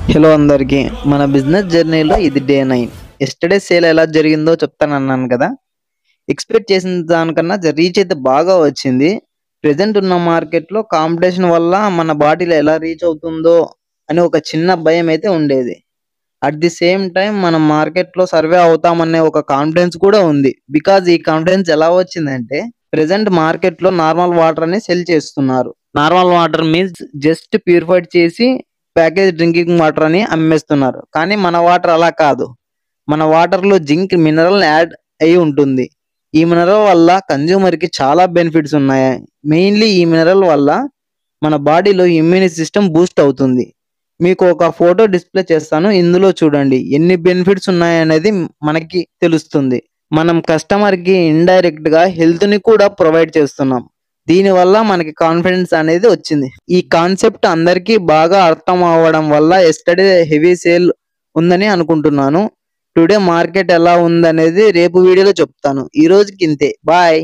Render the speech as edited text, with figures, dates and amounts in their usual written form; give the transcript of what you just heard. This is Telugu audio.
హలో అందరికి మన బిజినెస్ జర్నీలో ఇది డే 9. ఎస్టర్డే సేల్ ఎలా జరిగిందో చెప్తానన్నాను కదా. ఎక్స్పెక్ట్ చేసిన దానికన్నా రీచ్ అయితే బాగా వచ్చింది. ప్రెజెంట్ ఉన్న మార్కెట్లో కాంపిటీషన్ వల్ల మన బాటిల్ ఎలా రీచ్ అవుతుందో అని ఒక చిన్న భయం అయితే ఉండేది. అట్ ది సేమ్ టైం మనం మార్కెట్లో సర్వే అవుతామనే ఒక కాన్ఫిడెన్స్ కూడా ఉంది. బికాజ్ ఈ కాన్ఫిడెన్స్ ఎలా వచ్చిందంటే ప్రెజెంట్ మార్కెట్లో నార్మల్ వాటర్ అని సెల్ చేస్తున్నారు. Normal water means just purified చేసి ప్యాకేజ్ డ్రింకింగ్ వాటర్ అని అమ్మేస్తున్నారు. కానీ మన వాటర్ అలా కాదు. మన వాటర్‌లో జింక్ మినరల్ యాడ్ అయ్యి ఉంటుంది. ఈ మినరల్ వల్ల కన్స్యూమర్‌కి చాలా బెనిఫిట్స్ ఉన్నాయి. మెయిన్‌లీ ఈ మినరల్ వల్ల మన బాడీలో ఇమ్యూనిటీ సిస్టమ్ బూస్ట్ అవుతుంది. మీకు ఒక ఫోటో డిస్‌ప్లే చేస్తాను. ఇందులో చూడండి. ఎన్ని బెనిఫిట్స్ ఉన్నాయనేది మనకి తెలుస్తుంది. మనం కస్టమర్‌కి ఇండైరెక్ట్‌గా హెల్త్‌ని కూడా ప్రొవైడ్ చేస్తున్నాం. దీనివల్ల మనకి కాన్ఫిడెన్స్ అనేది వచ్చింది. ఈ కాన్సెప్ట్ అందరికీ బాగా అర్థం అవ్వడం వల్ల యెస్టర్‌డే హెవీ సేల్ ఉందని అనుకుంటున్నాను. టుడే మార్కెట్ ఎలా ఉందనేది రేపు వీడియోలో చెప్తాను. ఈ రోజుకి ఇంతే. బాయ్.